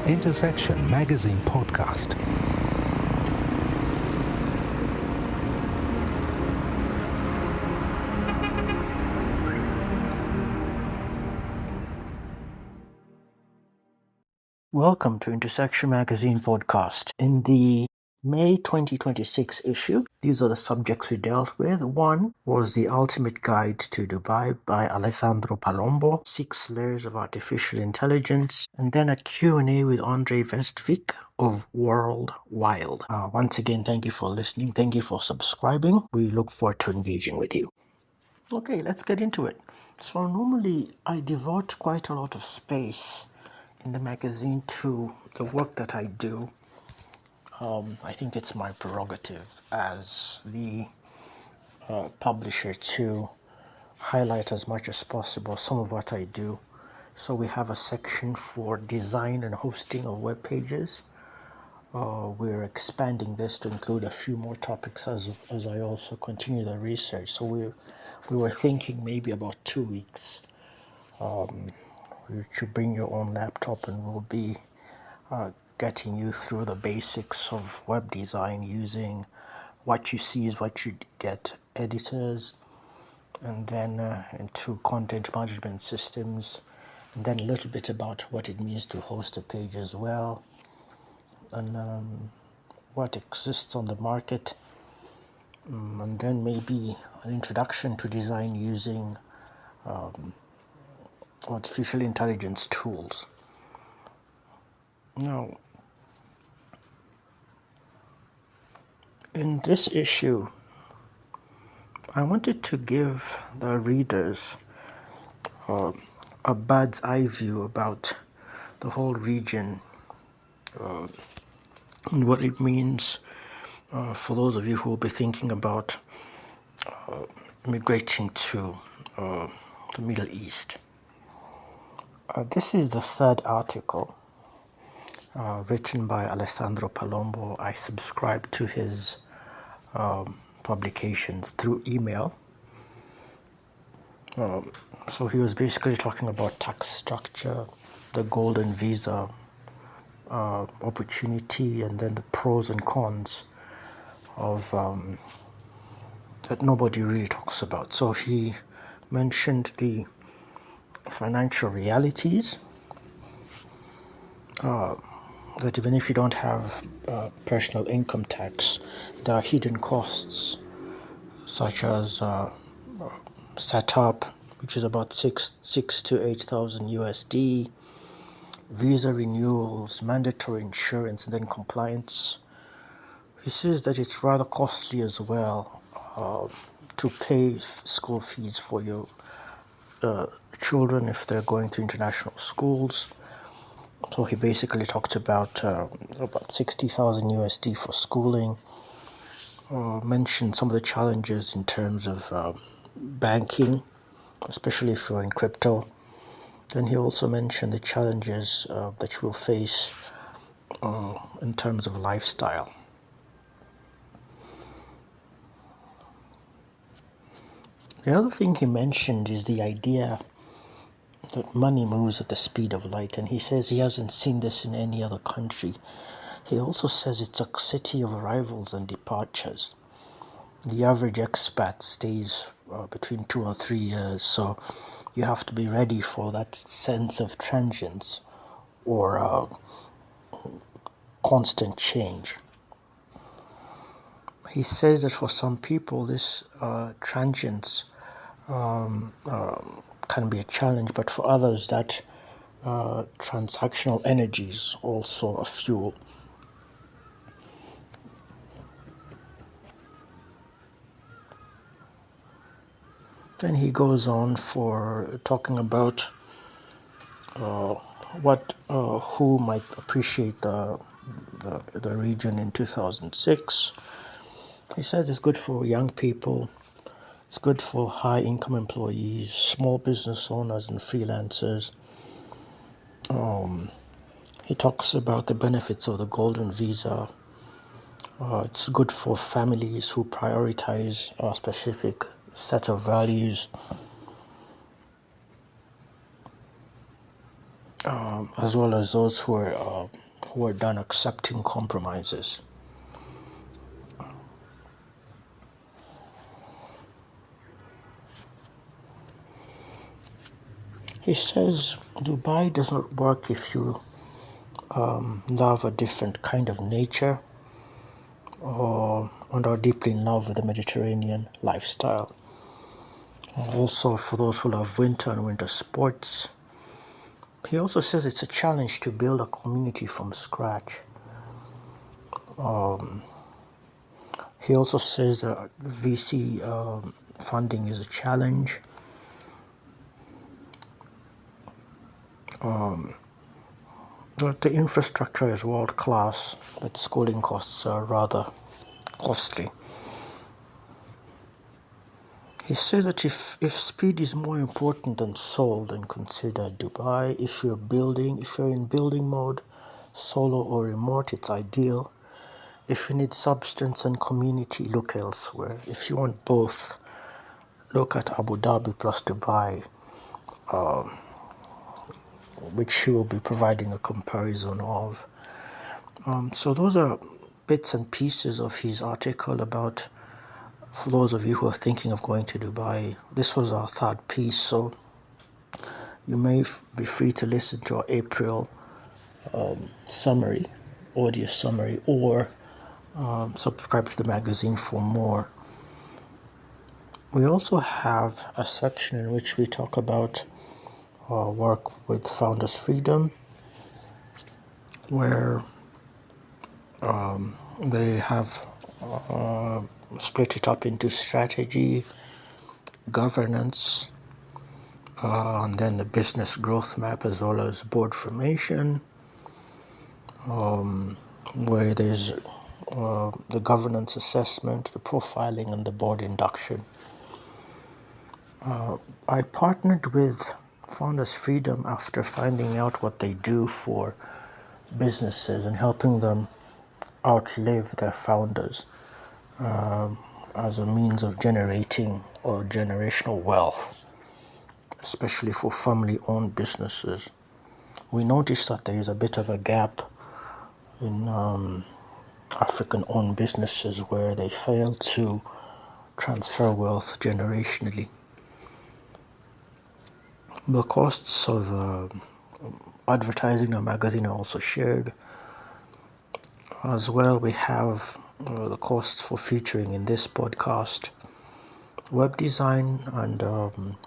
Intersection Magazine Podcast. Welcome to Intersection Magazine Podcast. In the May 2026 issue, these are the subjects we dealt with. One was The Ultimate Guide to Dubai by Alessandro Palombo, 6 Layers of Artificial Intelligence, and then a Q&A with Andre Vestvik of World Wild. Once again, thank you for listening. Thank you for subscribing. We look forward to engaging with you. Okay, let's get into it. So normally I devote quite a lot of space in the magazine to the work that I do. I think it's my prerogative as the publisher to highlight as much as possible some of what I do. So we have a section for design and hosting of web pages. We're expanding this to include a few more topics as I also continue the research. So we were thinking maybe about 2 weeks. You should bring your own laptop and we'll be getting you through the basics of web design using what you see is what you get editors, and then into content management systems, and then a little bit about what it means to host a page as well, and what exists on the market, and then maybe an introduction to design using artificial intelligence tools. Now, in this issue, I wanted to give the readers a bird's eye view about the whole region and what it means for those of you who will be thinking about migrating to the Middle East. This is the third article written by Alessandro Palombo. I subscribe to his publications through email. So he was basically talking about tax structure, the golden visa opportunity, and then the pros and cons of that nobody really talks about. So he mentioned the financial realities, that even if you don't have personal income tax, there are hidden costs such as setup, which is about six to 8,000 USD, visa renewals, mandatory insurance, and then compliance. He says that it's rather costly as well to pay school fees for your children if they're going to international schools. So he basically talked about 60,000 USD for schooling, mentioned some of the challenges in terms of banking, especially if you're in crypto. Then he also mentioned the challenges that you will face in terms of lifestyle. The other thing he mentioned is the idea that money moves at the speed of light, and he says he hasn't seen this in any other country. He also says it's a city of arrivals and departures. The average expat stays between 2 or 3 years, so you have to be ready for that sense of transience or constant change. He says that for some people this transience can be a challenge, but for others that transactional energy is also a fuel. Then he goes on for talking about who might appreciate the region in 2006. He says it's good for young people, it's good for high-income employees, small business owners and freelancers. He talks about the benefits of the golden visa. It's good for families who prioritize a specific set of values, as well as those who are done accepting compromises. He says Dubai does not work if you love a different kind of nature and are deeply in love with the Mediterranean lifestyle. Also, for those who love winter and winter sports. He also says it's a challenge to build a community from scratch. He also says that VC funding is a challenge. But the infrastructure is world class, but schooling costs are rather costly. He says that if speed is more important than soul, then consider Dubai. If you're in building mode, solo or remote, it's ideal. If you need substance and community, look elsewhere. If you want both, look at Abu Dhabi plus Dubai, which she will be providing a comparison of. So those are bits and pieces of his article about, for those of you who are thinking of going to Dubai. This was our third piece, so you may be free to listen to our April summary, audio summary, or subscribe to the magazine for more. We also have a section in which we talk about work with Founders Freedom, where they have split it up into strategy, governance, and then the business growth map, as well as board formation, where there's the governance assessment, the profiling, and the board induction. I partnered with Founders Freedom after finding out what they do for businesses and helping them outlive their founders as a means of generating or generational wealth, especially for family-owned businesses. We noticed that there is a bit of a gap in African-owned businesses where they fail to transfer wealth generationally. The costs of advertising a magazine are also shared. As well, we have the costs for featuring in this podcast. Web design and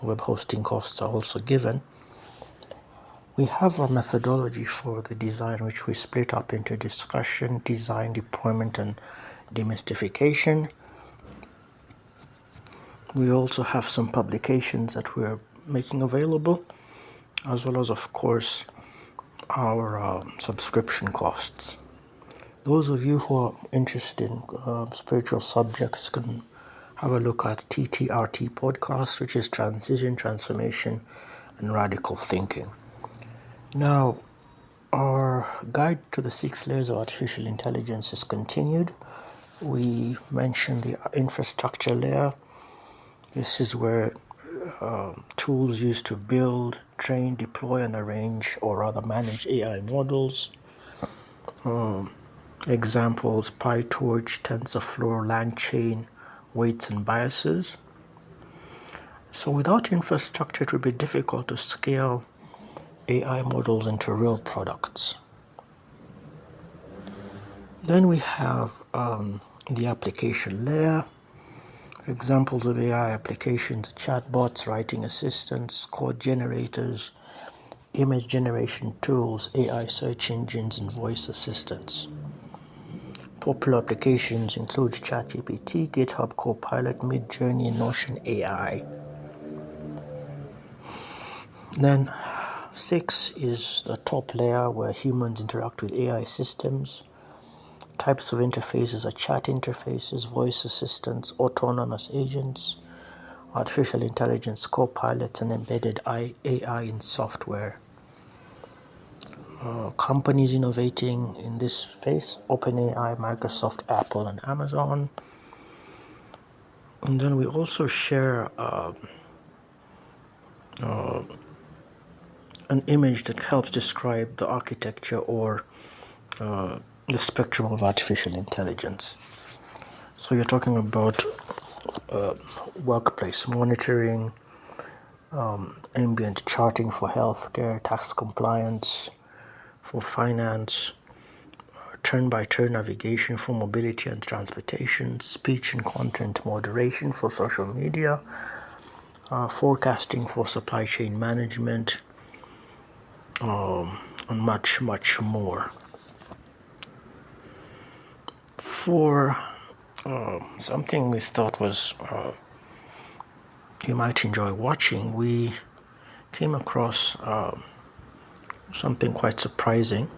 web hosting costs are also given. We have a methodology for the design, which we split up into discussion, design, deployment, and demystification. We also have some publications that we're making available, as well as, of course, our subscription costs. Those of you who are interested in spiritual subjects can have a look at TTRT podcast, which is Transition, Transformation, and Radical Thinking. Now, our guide to the 6 layers of artificial intelligence is continued. We mentioned the infrastructure layer. This is where tools used to build, train, deploy, and arrange, or rather manage AI models. Examples: PyTorch, TensorFlow, LangChain, weights, and biases. So without infrastructure, it would be difficult to scale AI models into real products. Then we have the application layer. Examples of AI applications: chatbots, writing assistants, code generators, image generation tools, AI search engines, and voice assistants. Popular applications include ChatGPT, GitHub Copilot, Midjourney, and Notion AI. Then 6 is the top layer where humans interact with AI systems. Types of interfaces are chat interfaces, voice assistants, autonomous agents, artificial intelligence copilots, and embedded AI in software. companies innovating in this space: OpenAI, Microsoft, Apple, and Amazon. And then we also share an image that helps describe the architecture or the spectrum of artificial intelligence. So you're talking about workplace monitoring, ambient charting for healthcare, tax compliance for finance, turn-by-turn navigation for mobility and transportation, speech and content moderation for social media, forecasting for supply chain management, and much, much more. For something we thought was you might enjoy watching, we came across something quite surprising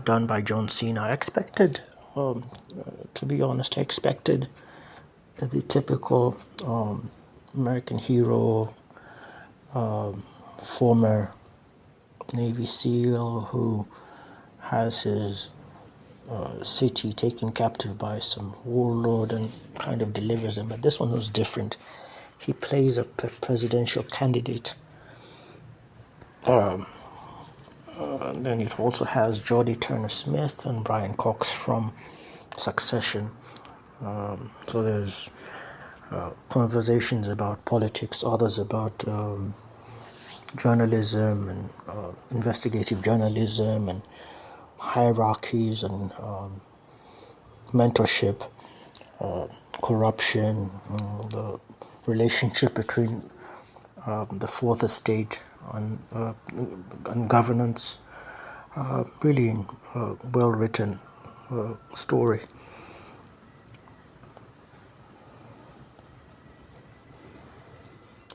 done by John Cena. I expected, to be honest, I expected the typical American hero, former Navy SEAL who has his city taken captive by some warlord and kind of delivers them. But this one was different. He plays a presidential candidate. And then it also has Jodie Turner-Smith and Brian Cox from Succession. So there's conversations about politics, others about journalism and investigative journalism and hierarchies and mentorship, corruption, the relationship between the fourth estate and governance. Really well written story.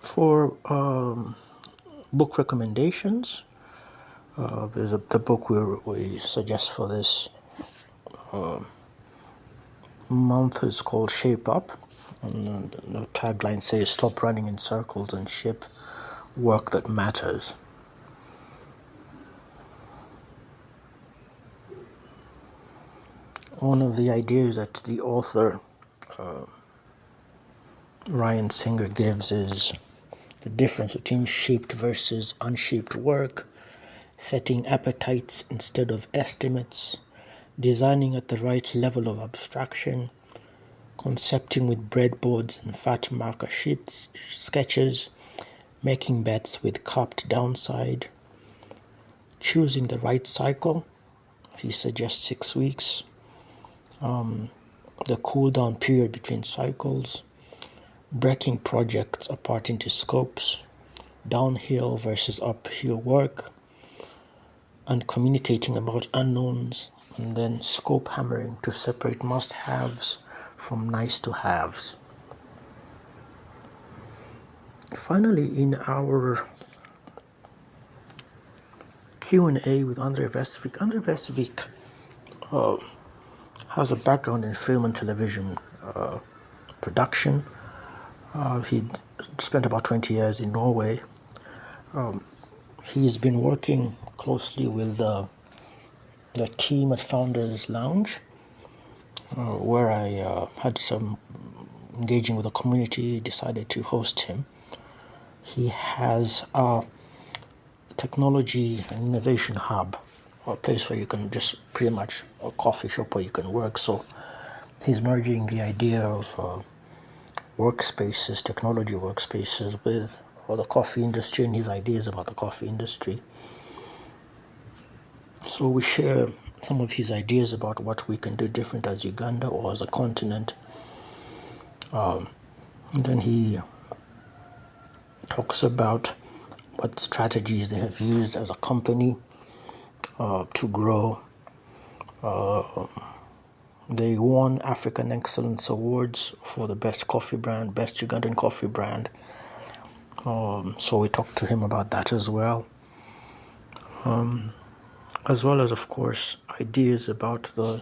For book recommendations, there's the book we suggest for this month is called Shape Up. And the tagline says, "Stop running in circles and shape work that matters." One of the ideas that the author Ryan Singer gives is the difference between shaped versus unshaped work, setting appetites instead of estimates, designing at the right level of abstraction, concepting with breadboards and fat marker sheets, sketches, making bets with cupped downside, choosing the right cycle. He suggests 6 weeks. The cool down period between cycles, breaking projects apart into scopes, downhill versus uphill work, and communicating about unknowns, and then scope hammering to separate must-haves from nice-to-haves. Finally, in our Q&A with Andre Vestovic has a background in film and television production. He spent about 20 years in Norway. He's been working closely with the team at Founders Lounge, where I had some engaging with the community, decided to host him. He has a technology and innovation hub, a place where you can just pretty much a coffee shop where you can work. So he's merging the idea of workspaces, technology workspaces, with the coffee industry and his ideas about the coffee industry. So we share some of his ideas about what we can do different as Uganda or as a continent. And then he talks about what strategies they have used as a company to grow. They won African Excellence Awards for the best coffee brand, best Ugandan coffee brand. So we talked to him about that as well. As well as, of course, ideas about the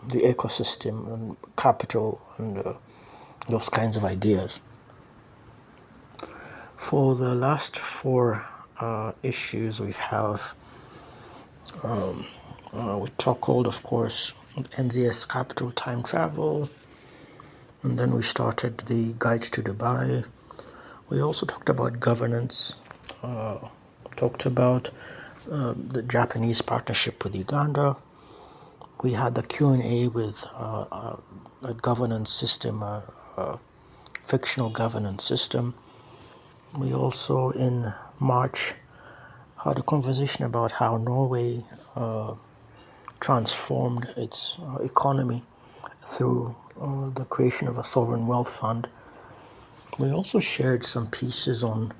ecosystem and capital and those kinds of ideas. For the last 4 issues. We have we tackled, of course, NZS capital time travel, and then we started the guide to Dubai. We also talked about governance, talked about the Japanese partnership with Uganda. We had the Q&A with a governance system, a fictional governance system. We also, in March, had a conversation about how Norway transformed its economy through the creation of a sovereign wealth fund. We also shared some pieces on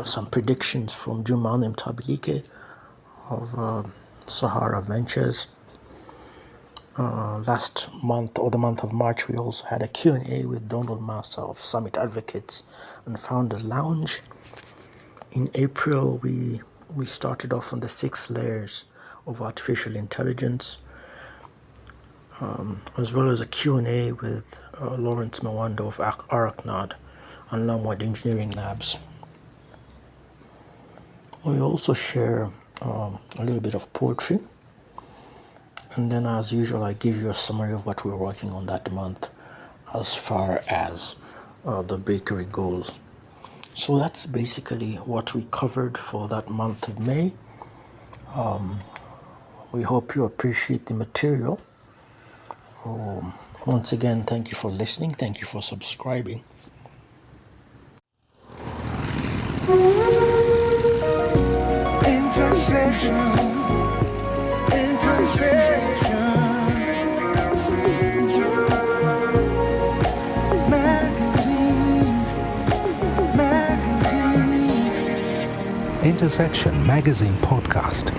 some predictions from Jumanim Tabilike of Sahara Ventures. Last month, or the month of March, we also had a Q&A with Donald Massa of Summit Advocates and Founders Lounge. In April, we started off on the 6 layers of artificial intelligence, as well as a Q&A with Lawrence Mawando of Aracnad and Lamwood Engineering Labs. We also share a little bit of poetry, and then as usual I give you a summary of what we're working on that month as far as the bakery goes. So that's basically what we covered for that month of May. We hope you appreciate the material. Once again, thank you for listening. Thank you for subscribing. Intersection Magazine Podcast.